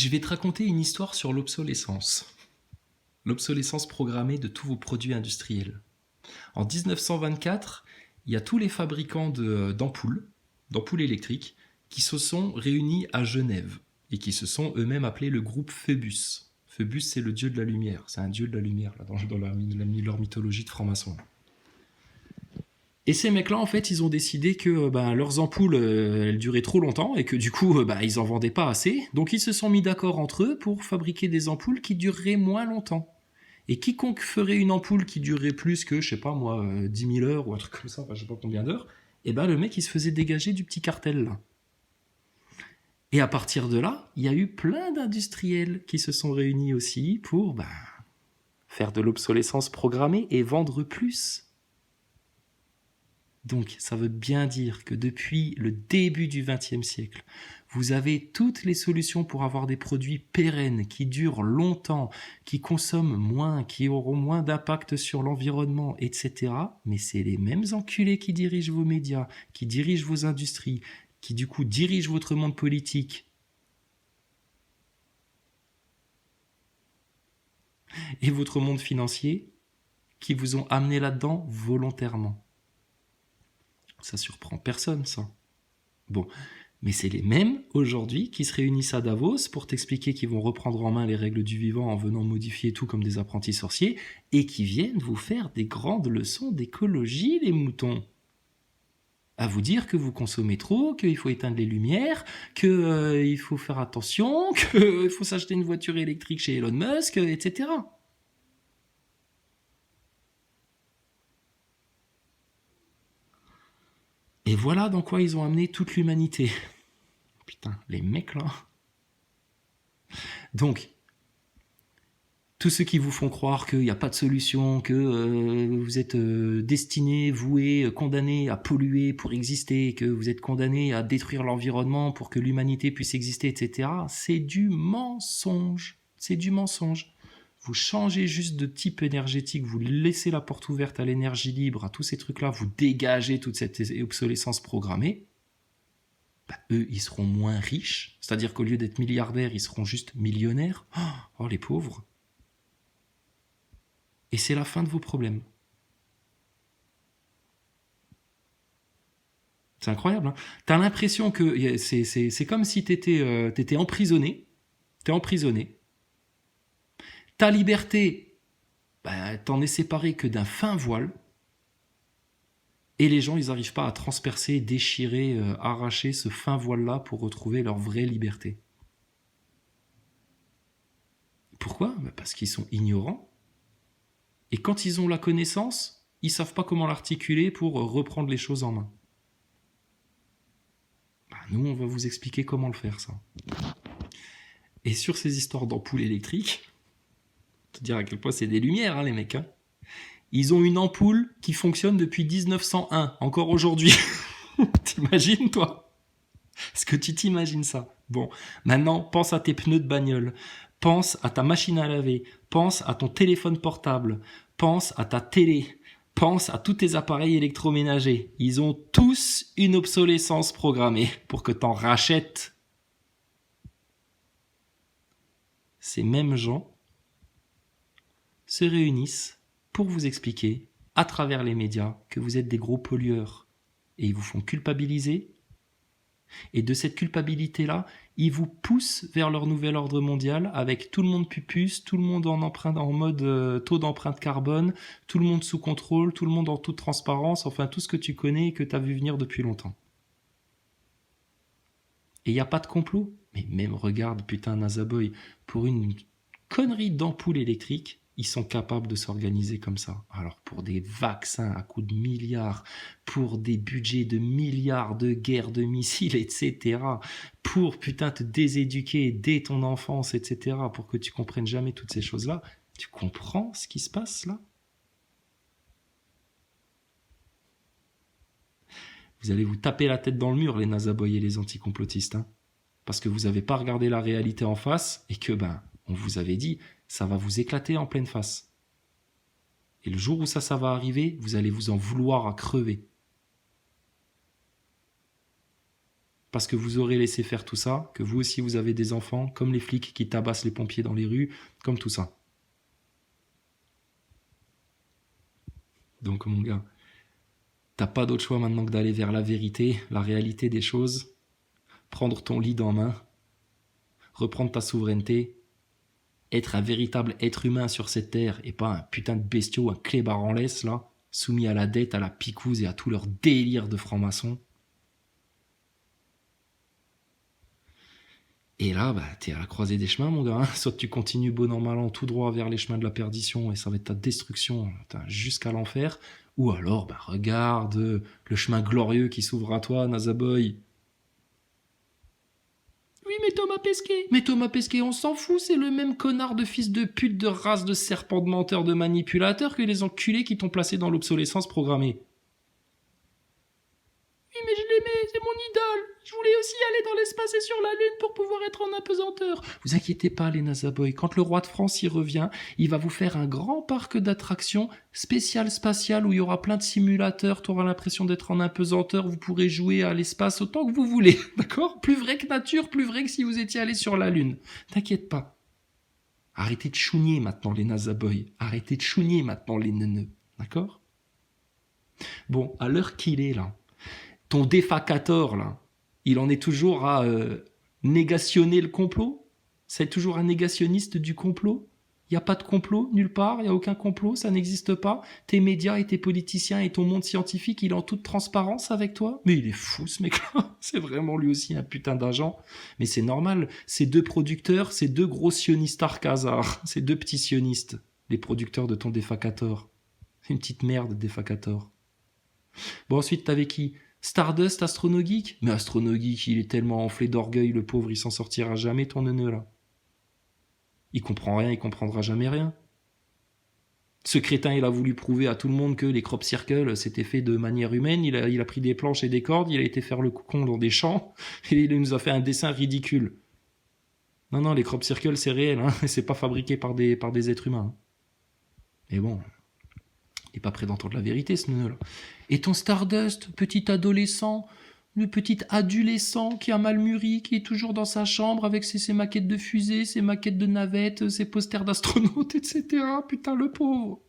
Je vais te raconter une histoire sur l'obsolescence. L'obsolescence programmée de tous vos produits industriels. En 1924, il y a tous les fabricants d'ampoules électriques, qui se sont réunis à Genève et qui se sont eux-mêmes appelés le groupe Phébus. Phébus, c'est le dieu de la lumière. C'est un dieu de la lumière là, leur mythologie de franc-maçon. Et ces mecs-là, en fait, ils ont décidé que leurs ampoules, elles duraient trop longtemps et que du coup, ils en vendaient pas assez. Donc ils se sont mis d'accord entre eux pour fabriquer des ampoules qui dureraient moins longtemps. Et quiconque ferait une ampoule qui durerait plus que, je sais pas moi, 10 000 heures ou un truc comme ça, je sais pas combien d'heures, et le mec, il se faisait dégager du petit cartel là. Et à partir de là, il y a eu plein d'industriels qui se sont réunis aussi pour faire de l'obsolescence programmée et vendre plus. Donc, ça veut bien dire que depuis le début du XXe siècle, vous avez toutes les solutions pour avoir des produits pérennes, qui durent longtemps, qui consomment moins, qui auront moins d'impact sur l'environnement, etc. Mais c'est les mêmes enculés qui dirigent vos médias, qui dirigent vos industries, qui du coup dirigent votre monde politique et votre monde financier, qui vous ont amené là-dedans volontairement. Ça surprend personne, ça. Bon, mais c'est les mêmes, aujourd'hui, qui se réunissent à Davos pour t'expliquer qu'ils vont reprendre en main les règles du vivant en venant modifier tout comme des apprentis sorciers, et qui viennent vous faire des grandes leçons d'écologie, les moutons. À vous dire que vous consommez trop, qu'il faut éteindre les lumières, qu'il faut faire attention, qu'il faut s'acheter une voiture électrique chez Elon Musk, etc. Et voilà dans quoi ils ont amené toute l'humanité. Putain, les mecs là. Donc, tous ceux qui vous font croire qu'il n'y a pas de solution, que vous êtes destinés, voués, condamnés à polluer pour exister, que vous êtes condamnés à détruire l'environnement pour que l'humanité puisse exister, etc., c'est du mensonge. C'est du mensonge. Vous changez juste de type énergétique, vous laissez la porte ouverte à l'énergie libre, à tous ces trucs-là, vous dégagez toute cette obsolescence programmée, eux, ils seront moins riches. C'est-à-dire qu'au lieu d'être milliardaires, ils seront juste millionnaires. Oh, les pauvres. Et c'est la fin de vos problèmes. C'est incroyable, hein. T'as l'impression que c'est comme si t'étais emprisonné. T'es emprisonné. Ta liberté, t'en es séparé que d'un fin voile. Et les gens, ils n'arrivent pas à transpercer, déchirer, arracher ce fin voile-là pour retrouver leur vraie liberté. Pourquoi ? Parce qu'ils sont ignorants. Et quand ils ont la connaissance, ils ne savent pas comment l'articuler pour reprendre les choses en main. Nous, on va vous expliquer comment le faire, ça. Et sur ces histoires d'ampoules électriques, te dire à quel point c'est des lumières, hein, les mecs. Hein. Ils ont une ampoule qui fonctionne depuis 1901, encore aujourd'hui. T'imagines, toi ? Est-ce que tu t'imagines ça ? Bon, maintenant, pense à tes pneus de bagnole. Pense à ta machine à laver. Pense à ton téléphone portable. Pense à ta télé. Pense à tous tes appareils électroménagers. Ils ont tous une obsolescence programmée pour que t'en rachètes. Ces mêmes gens se réunissent pour vous expliquer, à travers les médias, que vous êtes des gros pollueurs. Et ils vous font culpabiliser. Et de cette culpabilité-là, ils vous poussent vers leur nouvel ordre mondial avec tout le monde pupus, tout le monde en mode taux d'empreinte carbone, tout le monde sous contrôle, tout le monde en toute transparence, enfin tout ce que tu connais et que tu as vu venir depuis longtemps. Et il n'y a pas de complot. Mais même regarde, putain, Nazaboy, pour une connerie d'ampoule électrique, ils sont capables de s'organiser comme ça. Alors pour des vaccins à coût de milliards, pour des budgets de milliards de guerres de missiles, etc. Pour putain te déséduquer dès ton enfance, etc. Pour que tu comprennes jamais toutes ces choses-là. Tu comprends ce qui se passe là ? Vous allez vous taper la tête dans le mur, les Nazaboy et les anticomplotistes. Hein, parce que vous n'avez pas regardé la réalité en face et que, on vous avait dit, ça va vous éclater en pleine face. Et le jour où ça va arriver, vous allez vous en vouloir à crever. parce que vous aurez laissé faire tout ça, que vous aussi vous avez des enfants, comme les flics qui tabassent les pompiers dans les rues, comme tout ça. Donc mon gars, t'as pas d'autre choix maintenant que d'aller vers la vérité, la réalité des choses, prendre ton lead en main, reprendre ta souveraineté, être un véritable être humain sur cette terre et pas un putain de bestiau, un clébard en laisse là, soumis à la dette, à la picouse et à tout leur délire de franc-maçon. Et là, bah, t'es à la croisée des chemins, mon gars. Hein. Soit tu continues bon an mal an tout droit vers les chemins de la perdition et ça va être ta destruction jusqu'à l'enfer. Ou alors, bah, regarde le chemin glorieux qui s'ouvre à toi, Nazaboy. Oui, mais Thomas Pesquet, on s'en fout, c'est le même connard de fils de pute, de race, de serpent, de menteur, de manipulateur que les enculés qui t'ont placé dans l'obsolescence programmée. Oui, mais je l'aimais, c'est mon idole. Je voulais aussi aller dans l'espace et sur la Lune pour pouvoir être en apesanteur. Vous inquiétez pas, les Nazaboy, quand le roi de France y revient, il va vous faire un grand parc d'attractions spécial spatial où il y aura plein de simulateurs, tu auras l'impression d'être en apesanteur, vous pourrez jouer à l'espace autant que vous voulez, d'accord? Plus vrai que nature, plus vrai que si vous étiez allé sur la Lune. T'inquiète pas. Arrêtez de chougner maintenant, les Nazaboy. Arrêtez de chougner maintenant, les neuneux, d'accord? Bon, à l'heure qu'il est, là, ton défacator, là, il en est toujours à négationner le complot? C'est toujours un négationniste du complot? Il n'y a pas de complot, nulle part, il n'y a aucun complot, ça n'existe pas. Tes médias et tes politiciens et ton monde scientifique, il est en toute transparence avec toi? Mais il est fou, ce mec-là. C'est vraiment lui aussi un putain d'agent. Mais c'est normal, ces deux producteurs, ces deux gros sionistes arcazars, ces deux petits sionistes, les producteurs de ton défacator. C'est une petite merde, défacator. Bon, ensuite, t'avais qui? Stardust, Astronogeek? Mais Astronogeek, il est tellement enflé d'orgueil, le pauvre, il s'en sortira jamais, ton neuneu, là. Il comprend rien, il comprendra jamais rien. Ce crétin, il a voulu prouver à tout le monde que les crop circles, c'était fait de manière humaine. Il a pris des planches et des cordes, il a été faire le con dans des champs, et il nous a fait un dessin ridicule. Non, les crop circles, c'est réel, hein, c'est pas fabriqué par des êtres humains. Mais bon, il n'est pas prêt d'entendre la vérité, ce neuneu-là. Et ton Stardust, petit adolescent, le petit adolescent qui a mal mûri, qui est toujours dans sa chambre avec ses maquettes de fusées, ses maquettes de navettes, ses posters d'astronautes, etc. Putain, le pauvre.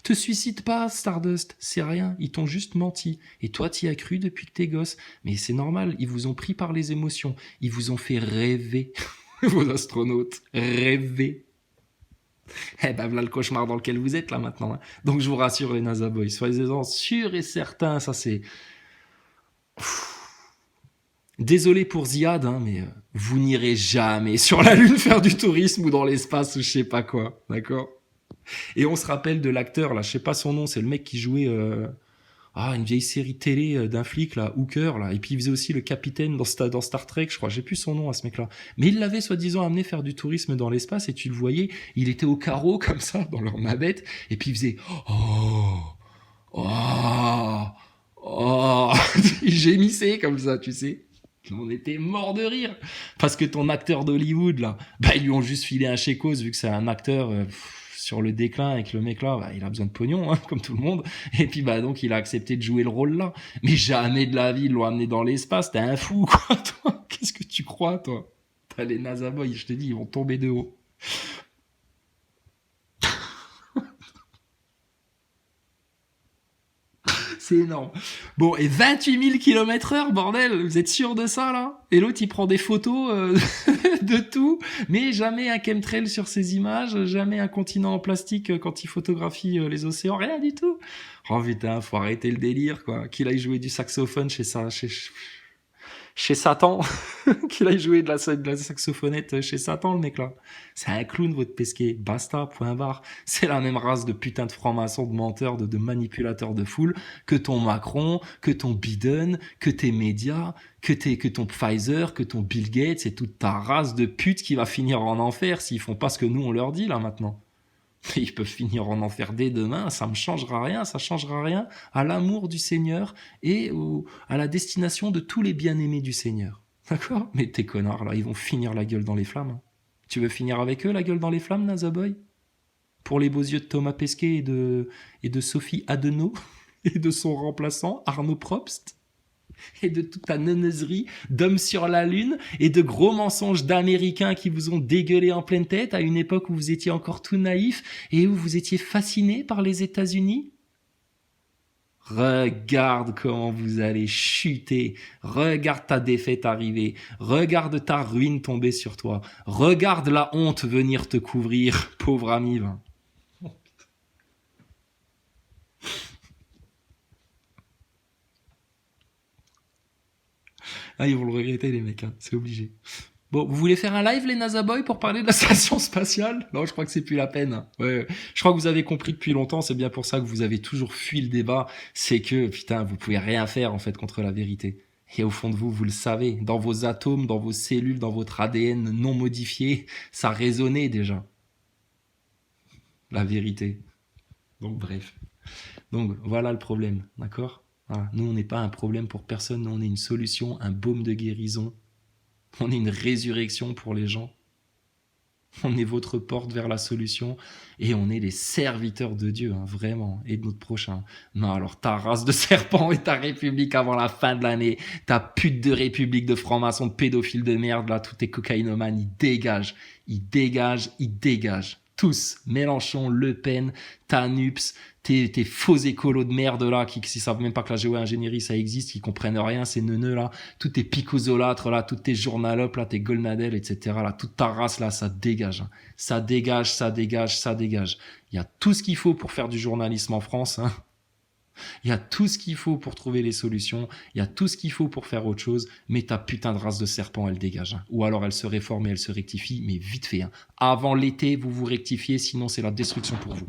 Te suicide pas, Stardust, c'est rien, ils t'ont juste menti. Et toi, t'y as cru depuis que t'es gosse. Mais c'est normal, ils vous ont pris par les émotions. Ils vous ont fait rêver, vos astronautes. Rêver. Eh ben, voilà le cauchemar dans lequel vous êtes là maintenant. Hein. Donc je vous rassure les Nazaboys, soyez-en sûrs et certains, ça c'est... Désolé pour Ziad, hein, mais vous n'irez jamais sur la Lune faire du tourisme ou dans l'espace ou je sais pas quoi, d'accord? Et on se rappelle de l'acteur, là, je sais pas son nom, c'est le mec qui jouait une vieille série télé d'un flic, là, Hooker, là, et puis il faisait aussi le capitaine dans Star Trek, je crois, j'ai plus son nom à ce mec-là. Mais il l'avait soi-disant amené faire du tourisme dans l'espace, et tu le voyais, il était au carreau, comme ça, dans leur navette, et puis il faisait « Oh, oh, oh », il gémissait comme ça, tu sais. On était mort de rire. Parce que ton acteur d'Hollywood, là, bah, ils lui ont juste filé un chécos, vu que c'est un acteur sur le déclin et que le mec là, bah, il a besoin de pognon, hein, comme tout le monde. Et puis, bah, donc, il a accepté de jouer le rôle là. Mais jamais de la vie, ils l'ont amené dans l'espace. T'es un fou, quoi, toi. Qu'est-ce que tu crois, toi? T'as les Nazaboys, je te dis, ils vont tomber de haut. C'est énorme. Bon, et 28 000 km/h, bordel, vous êtes sûr de ça, là? Et l'autre, il prend des photos de tout, mais jamais un chemtrail sur ses images, jamais un continent en plastique quand il photographie les océans, rien du tout. Oh putain, faut arrêter le délire, quoi. Qu'il aille jouer du saxophone chez Satan, qu'il aille jouer de la saxophonette chez Satan, le mec là. C'est un clown, votre Pesquet. Basta, point barre. C'est la même race de putain de francs-maçons, de menteurs, de manipulateurs de foule que ton Macron, que ton Biden, que tes médias, que ton Pfizer, que ton Bill Gates et toute ta race de putes qui va finir en enfer s'ils font pas ce que nous on leur dit là maintenant. Ils peuvent finir en enfer dès demain, ça me changera rien, ça changera rien à l'amour du Seigneur et à la destination de tous les bien-aimés du Seigneur. D'accord? Mais tes connards, là, ils vont finir la gueule dans les flammes. Hein. Tu veux finir avec eux, la gueule dans les flammes, Nazaboy? Pour les beaux yeux de Thomas Pesquet et de Sophie Adenau et de son remplaçant, Arnaud Probst? et de toute ta neuneuserie d'hommes sur la lune et de gros mensonges d'Américains qui vous ont dégueulé en pleine tête à une époque où vous étiez encore tout naïf et où vous étiez fasciné par les États-Unis? Regarde comment vous allez chuter. Regarde ta défaite arriver. Regarde ta ruine tomber sur toi. Regarde la honte venir te couvrir, pauvre ami. Ah, ils vont le regretter, les mecs, hein. C'est obligé. Bon, vous voulez faire un live, les NASA Boys, pour parler de la station spatiale? Non, je crois que c'est plus la peine. Ouais, je crois que vous avez compris depuis longtemps, c'est bien pour ça que vous avez toujours fui le débat. C'est que, putain, vous pouvez rien faire, en fait, contre la vérité. Et au fond de vous, vous le savez. Dans vos atomes, dans vos cellules, dans votre ADN non modifié, ça résonnait déjà. La vérité. Donc, bref. Donc, voilà le problème, d'accord? Voilà. Nous, on n'est pas un problème pour personne, nous, on est une solution, un baume de guérison. On est une résurrection pour les gens. On est votre porte vers la solution et on est les serviteurs de Dieu, hein, vraiment, et de notre prochain. Non, alors ta race de serpent et ta république avant la fin de l'année, ta pute de république de francs-maçons pédophiles de merde, là, tous tes cocaïnomanes, ils dégagent, ils dégagent, ils dégagent. Tous, Mélenchon, Le Pen, Tanups, tes faux écolos de merde là, qui savent même pas que la géo-ingénierie ça existe, qui comprennent rien, ces neuneux là, tous tes picozolâtres là, tous tes journalopes là, tes Golnadel, etc. là, toute ta race là, ça dégage. Hein. Ça dégage, ça dégage, ça dégage. Il y a tout ce qu'il faut pour faire du journalisme en France. Hein. Il y a tout ce qu'il faut pour trouver les solutions, il y a tout ce qu'il faut pour faire autre chose, mais ta putain de race de serpent, elle dégage. Hein. Ou alors elle se réforme et elle se rectifie, mais vite fait. Hein. Avant l'été, vous vous rectifiez, sinon c'est la destruction pour vous.